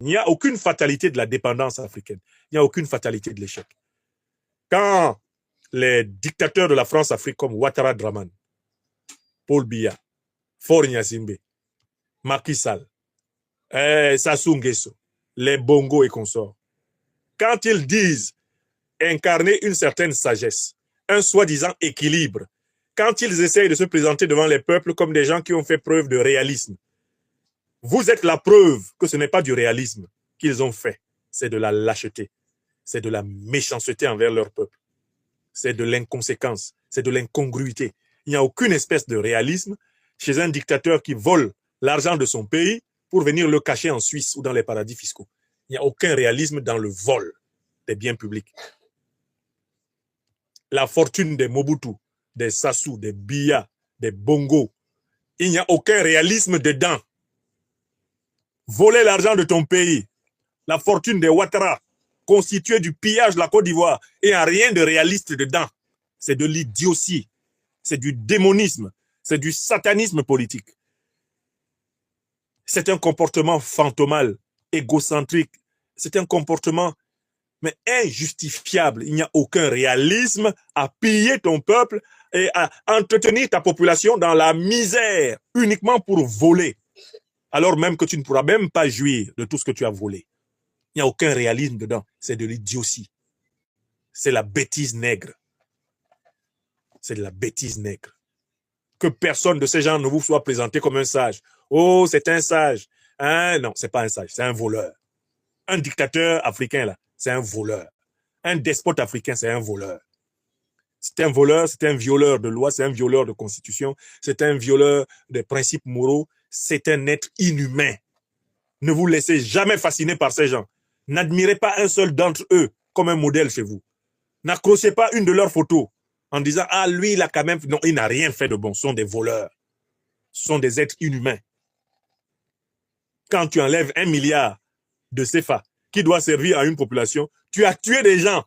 Il n'y a aucune fatalité de la dépendance africaine. Il n'y a aucune fatalité de l'échec. Quand les dictateurs de la France-Afrique comme Ouattara Draman, Paul Biya, Faure Gnassingbé, Macky Sall, Sassou Nguesso, les Bongo et consorts, quand ils disent incarner une certaine sagesse, un soi-disant équilibre, quand ils essayent de se présenter devant les peuples comme des gens qui ont fait preuve de réalisme, vous êtes la preuve que ce n'est pas du réalisme qu'ils ont fait, c'est de la lâcheté, c'est de la méchanceté envers leur peuple, c'est de l'inconséquence, c'est de l'incongruité. Il n'y a aucune espèce de réalisme chez un dictateur qui vole l'argent de son pays pour venir le cacher en Suisse ou dans les paradis fiscaux. Il n'y a aucun réalisme dans le vol des biens publics. La fortune des Mobutu, des Sassou, des Biya, des Bongo, il n'y a aucun réalisme dedans. Voler l'argent de ton pays, la fortune des Ouattara, constituée du pillage de la Côte d'Ivoire, et il n'y a rien de réaliste dedans. C'est de l'idiotie, c'est du démonisme, c'est du satanisme politique. C'est un comportement fantomal, égocentrique, c'est un comportement mais injustifiable. Il n'y a aucun réalisme à piller ton peuple et à entretenir ta population dans la misère uniquement pour voler, alors même que tu ne pourras même pas jouir de tout ce que tu as volé. Il n'y a aucun réalisme dedans. C'est de l'idiotie. C'est la bêtise nègre. C'est de la bêtise nègre. Que personne de ces gens ne vous soit présenté comme un sage. Oh, c'est un sage. Hein? Non, c'est pas un sage, c'est un voleur. Un dictateur africain, là, c'est un voleur. Un despote africain, c'est un voleur. C'est un voleur, c'est un violeur de loi, c'est un violeur de constitution, c'est un violeur des principes moraux, c'est un être inhumain. Ne vous laissez jamais fasciner par ces gens. N'admirez pas un seul d'entre eux comme un modèle chez vous. N'accrochez pas une de leurs photos en disant « Ah, lui, il a quand même... » Non, il n'a rien fait de bon. Ce sont des voleurs. Ce sont des êtres inhumains. Quand tu enlèves 1 milliard de CFA qui doit servir à une population, tu as tué des gens.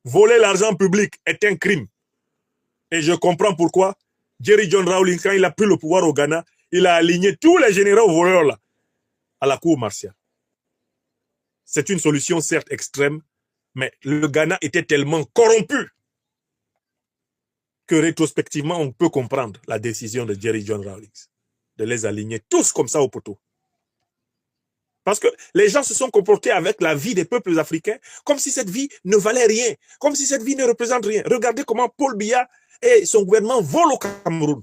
Voler l'argent public est un crime. Et je comprends pourquoi Jerry John Rawlings, quand il a pris le pouvoir au Ghana, il a aligné tous les généraux voleurs là à la cour martiale. C'est une solution certes extrême, mais le Ghana était tellement corrompu que rétrospectivement, on peut comprendre la décision de Jerry John Rawlings de les aligner tous comme ça au poteau. Parce que les gens se sont comportés avec la vie des peuples africains comme si cette vie ne valait rien, comme si cette vie ne représente rien. Regardez comment Paul Biya et son gouvernement volent au Cameroun.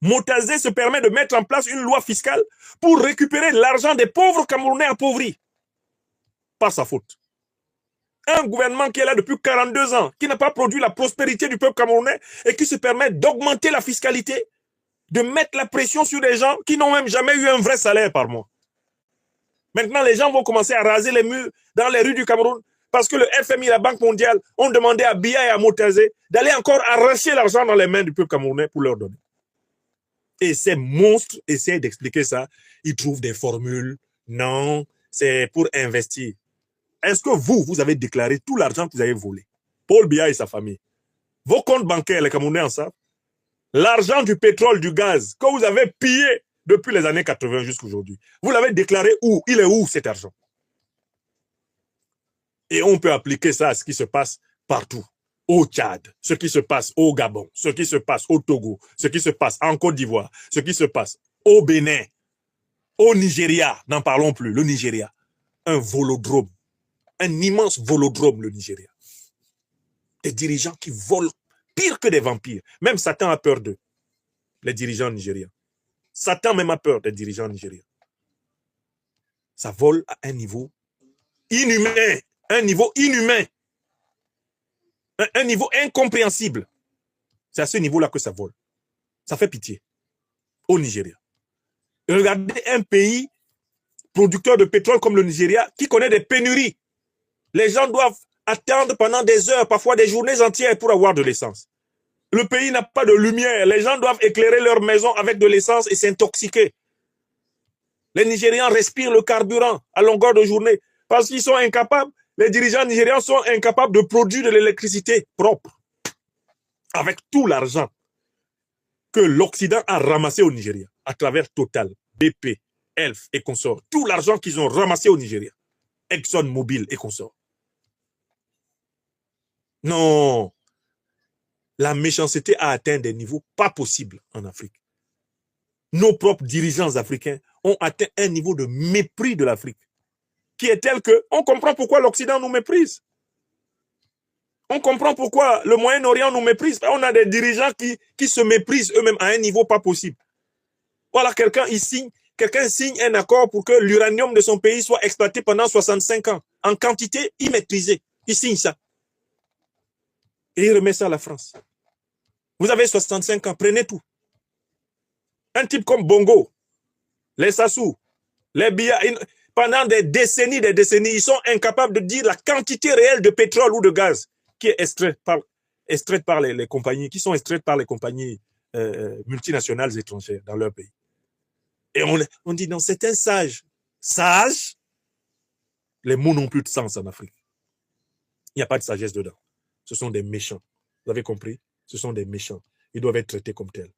Motazé se permet de mettre en place une loi fiscale pour récupérer l'argent des pauvres Camerounais appauvris. Par sa faute. Un gouvernement qui est là depuis 42 ans, qui n'a pas produit la prospérité du peuple camerounais et qui se permet d'augmenter la fiscalité, de mettre la pression sur les gens qui n'ont même jamais eu un vrai salaire par mois. Maintenant, les gens vont commencer à raser les murs dans les rues du Cameroun parce que le FMI et la Banque mondiale ont demandé à Biya et à Motazé d'aller encore arracher l'argent dans les mains du peuple camerounais pour leur donner. Et ces monstres essaient d'expliquer ça. Ils trouvent des formules. Non, c'est pour investir. Est-ce que vous avez déclaré tout l'argent que vous avez volé? Paul Biya et sa famille. Vos comptes bancaires, les Camerounais en savent. L'argent du pétrole, du gaz que vous avez pillé depuis les années 80 jusqu'à aujourd'hui. Vous l'avez déclaré où? Il est où cet argent? Et on peut appliquer ça à ce qui se passe partout. Au Tchad, ce qui se passe au Gabon, ce qui se passe au Togo, ce qui se passe en Côte d'Ivoire, ce qui se passe au Bénin, au Nigeria, n'en parlons plus, le Nigeria. Un volodrome, un immense volodrome, le Nigeria. Des dirigeants qui volent pire que des vampires. Même Satan a peur d'eux, les dirigeants nigériens. Satan même a peur des dirigeants nigériens. Ça vole à un niveau inhumain, un niveau inhumain, un niveau incompréhensible. C'est à ce niveau-là que ça vole. Ça fait pitié au Nigeria. Regardez un pays producteur de pétrole comme le Nigeria qui connaît des pénuries. Les gens doivent attendre pendant des heures, parfois des journées entières pour avoir de l'essence. Le pays n'a pas de lumière. Les gens doivent éclairer leur maison avec de l'essence et s'intoxiquer. Les Nigérians respirent le carburant à longueur de journée parce qu'ils sont incapables, les dirigeants nigérians sont incapables de produire de l'électricité propre avec tout l'argent que l'Occident a ramassé au Nigeria à travers Total, BP, Elf et consorts, tout l'argent qu'ils ont ramassé au Nigeria, Exxon Mobil et consorts. Non, la méchanceté a atteint des niveaux pas possibles en Afrique. Nos propres dirigeants africains ont atteint un niveau de mépris de l'Afrique qui est tel qu'on comprend pourquoi l'Occident nous méprise. On comprend pourquoi le Moyen-Orient nous méprise. On a des dirigeants qui se méprisent eux-mêmes à un niveau pas possible. Voilà, quelqu'un signe un accord pour que l'uranium de son pays soit exploité pendant 65 ans, en quantité immaîtrisée. Il signe ça. Et il remet ça à la France. Vous avez 65 ans, prenez tout. Un type comme Bongo, les Sassou, les Biya, pendant des décennies, ils sont incapables de dire la quantité réelle de pétrole ou de gaz qui est extraite par les compagnies, qui sont extraites par les compagnies multinationales étrangères dans leur pays. Et on dit non, c'est un sage. Sage, les mots n'ont plus de sens en Afrique. Il n'y a pas de sagesse dedans. Ce sont des méchants. Vous avez compris? Ce sont des méchants. Ils doivent être traités comme tels.